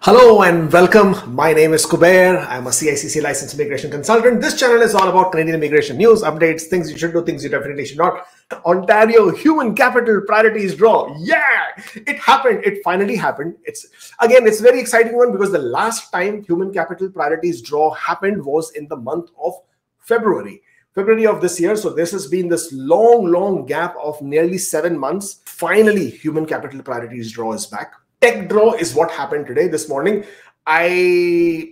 Hello and welcome. My name is Kubeir. I'm a CICC licensed immigration consultant. This channel is all about Canadian immigration news, updates, things you should do, things you definitely should not. Ontario Human Capital Priorities Draw. Yeah, it happened. It finally happened. It's a very exciting one because the last time Human Capital Priorities Draw happened was in the month of February of this year. So this has been this long gap of nearly 7 months. Finally, Human Capital Priorities Draw is back. Tech draw is what happened today, this morning. I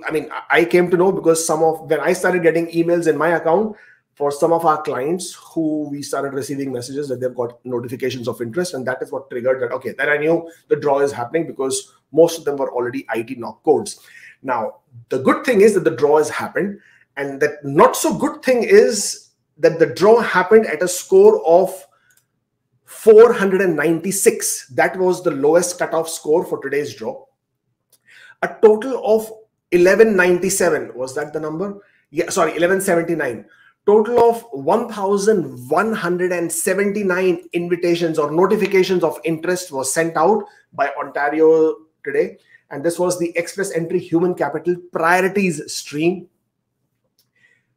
came to know because when I started getting emails in my account for some of our clients who we started receiving messages that they've got notifications of interest, and that is what triggered that. Okay, then I knew the draw is happening because most of them were already IT knock codes. Now, the good thing is that the draw has happened, and the not so good thing is that the draw happened at a score of 496. That was the lowest cutoff score for today's draw. A total of 1197. Was that the number? Yeah, sorry, 1179. Total of 1,179 invitations or notifications of interest was sent out by Ontario today. And this was the Express Entry Human Capital Priorities stream.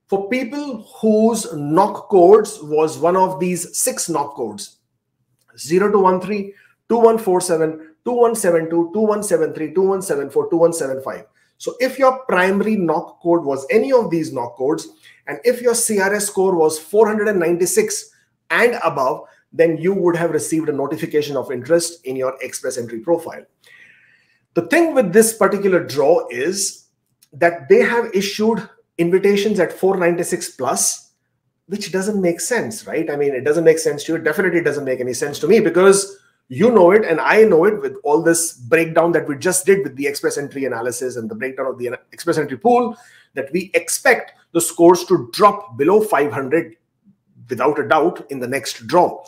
For people whose knock codes was one of these 6 knock codes: 0213, 2147, 2172, 2173, 2174, 2175. So if your primary knock code was any of these knock codes, and if your CRS score was 496 and above, then you would have received a notification of interest in your Express Entry profile. The thing with this particular draw is that they have issued invitations at 496 plus, which doesn't make sense, right? I mean, it doesn't make sense to you. It definitely doesn't make any sense to me because you know it and I know it with all this breakdown that we just did with the Express Entry analysis and the breakdown of the Express Entry pool, that we expect the scores to drop below 500 without a doubt in the next draw.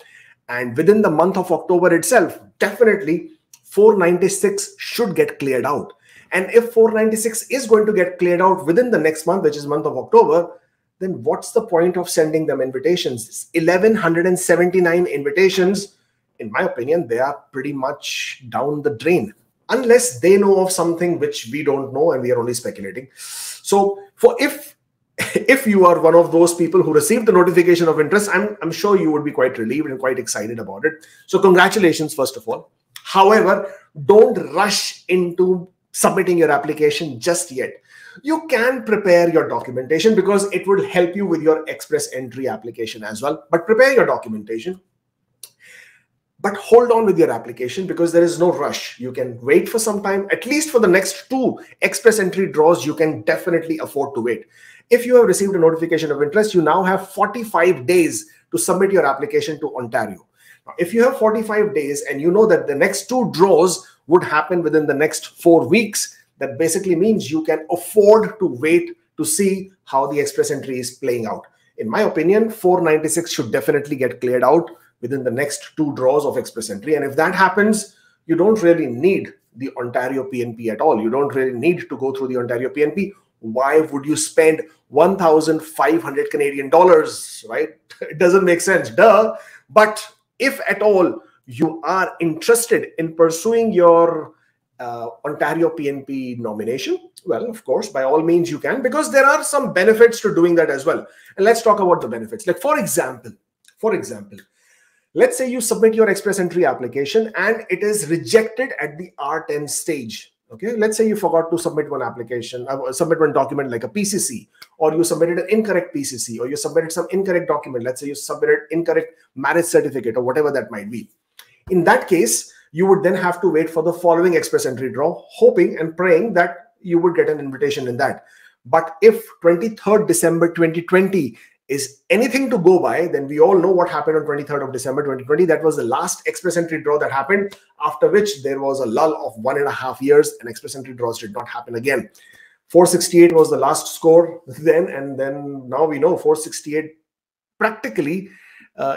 And within the month of October itself, definitely 496 should get cleared out. And if 496 is going to get cleared out within the next month, which is month of October, then what's the point of sending them invitations? 1,179 invitations, in my opinion, they are pretty much down the drain, unless they know of something which we don't know and we are only speculating. So if you are one of those people who received the notification of interest, I'm sure you would be quite relieved and quite excited about it. So congratulations, first of all. However, don't rush into submitting your application just yet. You can prepare your documentation because it would help you with your Express Entry application as well. But prepare your documentation. But hold on with your application because there is no rush. You can wait for some time. At least for the next 2 Express Entry draws, you can definitely afford to wait. If you have received a notification of interest, you now have 45 days to submit your application to Ontario. Now, if you have 45 days and you know that the next 2 draws would happen within the next 4 weeks, that basically means you can afford to wait to see how the Express Entry is playing out. In my opinion, 496 should definitely get cleared out within the next 2 draws of Express Entry. And if that happens, you don't really need the Ontario PNP at all. You don't really need to go through the Ontario PNP. Why would you spend 1,500 Canadian dollars, right? It doesn't make sense, duh. But if at all you are interested in pursuing your Ontario PNP nomination, well, of course, by all means you can, because there are some benefits to doing that as well. And let's talk about the benefits. Like for example, let's say you submit your Express Entry application and it is rejected at the R10 stage. Okay, let's say you forgot to submit one application, submit one document like a PCC, or you submitted an incorrect PCC, or you submitted some incorrect document. Let's say you submitted incorrect marriage certificate or whatever that might be. In that case, you would then have to wait for the following Express Entry draw, hoping and praying that you would get an invitation in that. But if 23rd December 2020 is anything to go by, then we all know what happened on 23rd of December 2020. That was the last Express Entry draw that happened, after which there was a lull of 1.5 years and Express Entry draws did not happen again. 468 was the last score then, and then now we know 468 practically,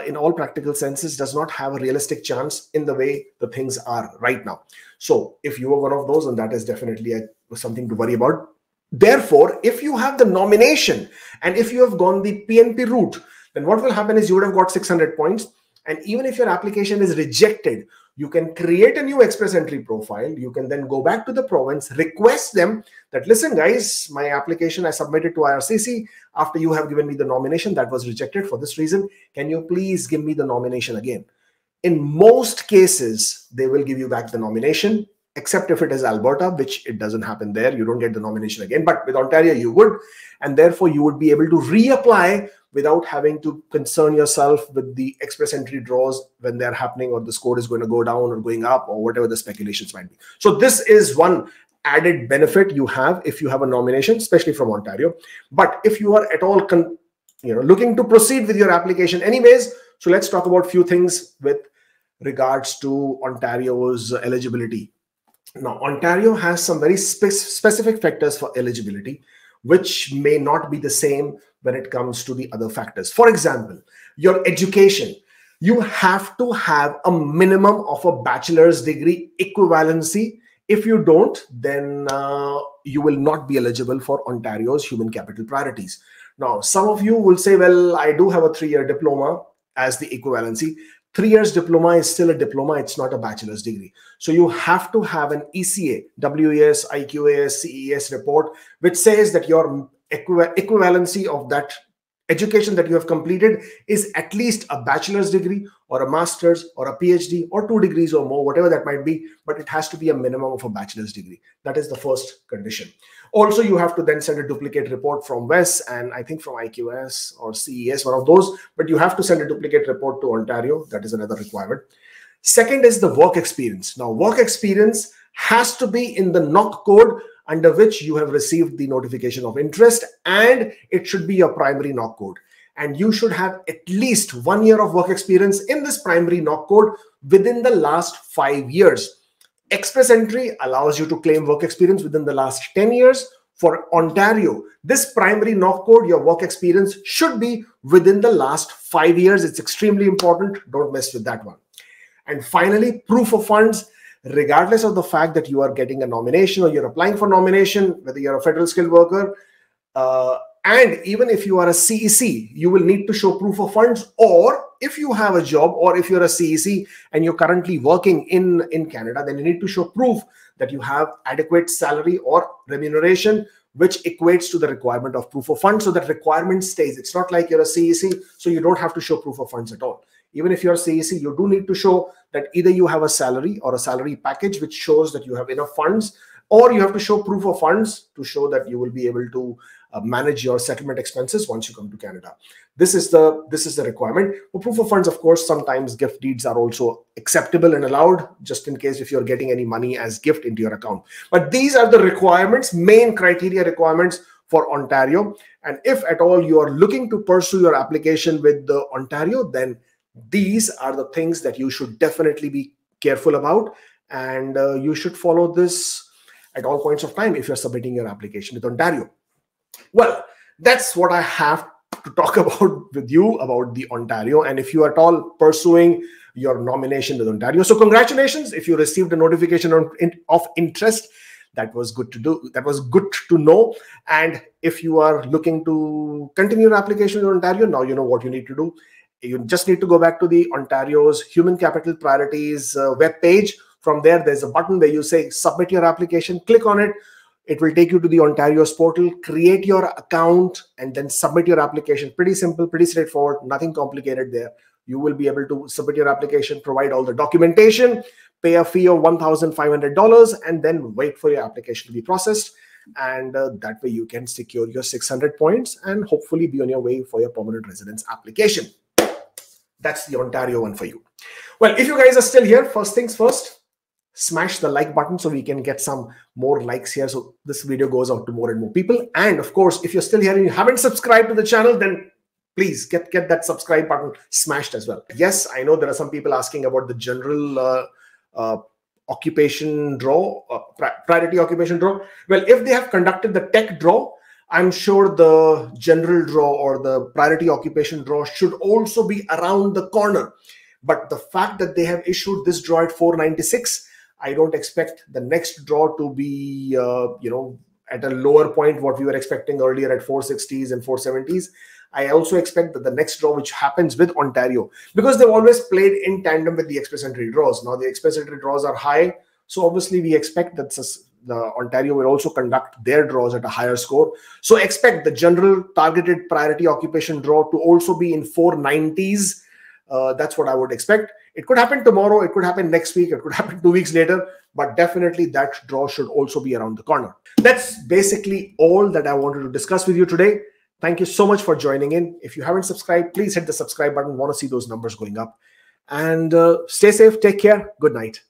in all practical senses, does not have a realistic chance in the way the things are right now. So if you are one of those, and that is definitely something to worry about. Therefore, if you have the nomination and if you have gone the PNP route, then what will happen is you would have got 600 points. And even if your application is rejected, you can create a new express entry profile. You can then go back to the province, request them that, listen, guys, my application I submitted to IRCC after you have given me the nomination that was rejected for this reason. Can you please give me the nomination again? In most cases, they will give you back the nomination, except if it is Alberta, which it doesn't happen there. You don't get the nomination again. But with Ontario, you would. And therefore, you would be able to reapply without having to concern yourself with the express entry draws when they're happening, or the score is going to go down or going up, or whatever the speculations might be. So this is one added benefit you have if you have a nomination, especially from Ontario. But if you are at all looking to proceed with your application anyways, so let's talk about a few things with regards to Ontario's eligibility. Now, Ontario has some very specific factors for eligibility, which may not be the same when it comes to the other factors. For example, your education. You have to have a minimum of a bachelor's degree equivalency. If you don't, then you will not be eligible for Ontario's human capital priorities. Now, some of you will say, well, I do have a 3-year diploma as the equivalency. 3 years diploma is still a diploma. It's not a bachelor's degree. So you have to have an ECA, WES, IQAS, CES report, which says that your equivalency of that education that you have completed is at least a bachelor's degree or a master's or a PhD or 2 degrees or more, whatever that might be, but it has to be a minimum of a bachelor's degree. That is the first condition. Also, you have to then send a duplicate report from WES and I think from IQS or CES, one of those, but you have to send a duplicate report to Ontario. That is another requirement. Second is the work experience. Now, work experience has to be in the NOC code under which you have received the notification of interest, and it should be your primary NOC code. And you should have at least 1 year of work experience in this primary NOC code within the last 5 years. Express entry allows you to claim work experience within the last 10 years. For Ontario, this primary NOC code, your work experience should be within the last 5 years. It's extremely important. Don't mess with that one. And finally, proof of funds. Regardless of the fact that you are getting a nomination or you're applying for nomination, whether you're a federal skilled worker, and even if you are a CEC, you will need to show proof of funds. Or if you have a job, or if you're a CEC and you're currently working in Canada, then you need to show proof that you have adequate salary or remuneration, which equates to the requirement of proof of funds. So that requirement stays. It's not like you're a CEC, so you don't have to show proof of funds at all. Even if you're CEC, you do need to show that either you have a salary or a salary package, which shows that you have enough funds, or you have to show proof of funds to show that you will be able to manage your settlement expenses once you come to Canada. This is the requirement. For proof of funds, of course, sometimes gift deeds are also acceptable and allowed, just in case if you're getting any money as gift into your account. But these are the requirements, main criteria requirements for Ontario. And if at all you are looking to pursue your application with the Ontario, then these are the things that you should definitely be careful about, and you should follow this at all points of time if you're submitting your application with Ontario. Well, that's what I have to talk about with you about the Ontario, and if you are at all pursuing your nomination with Ontario. So congratulations if you received a notification of interest. That was good to do. That was good to know. And if you are looking to continue your application with Ontario, now you know what you need to do. You just need to go back to the Ontario's Human Capital Priorities web page. From there, there's a button where you say submit your application. Click on it. It will take you to the Ontario's portal. Create your account and then submit your application. Pretty simple, pretty straightforward, nothing complicated there. You will be able to submit your application, provide all the documentation, pay a fee of $1,500, and then wait for your application to be processed. And that way you can secure your 600 points and hopefully be on your way for your permanent residence application. That's the Ontario one for you. Well, if you guys are still here, first things first, smash the like button so we can get some more likes here, so this video goes out to more and more people. And of course, if you're still here and you haven't subscribed to the channel, then please get that subscribe button smashed as well. Yes, I know there are some people asking about the general occupation draw, priority occupation draw. Well, if they have conducted the tech draw, I'm sure the general draw or the priority occupation draw should also be around the corner. But the fact that they have issued this draw at 496, I don't expect the next draw to be, at a lower point, what we were expecting earlier at 460s and 470s. I also expect that the next draw which happens with Ontario, because they've always played in tandem with the express entry draws. Now the express entry draws are high, so obviously we expect that the Ontario will also conduct their draws at a higher score. So expect the general targeted priority occupation draw to also be in 490s. That's what I would expect. It could happen tomorrow, it could happen next week, it could happen 2 weeks later, but definitely that draw should also be around the corner. That's basically all that I wanted to discuss with you today. Thank you so much for joining in. If you haven't subscribed, please hit the subscribe button. Want to see those numbers going up. And stay safe, take care, good night.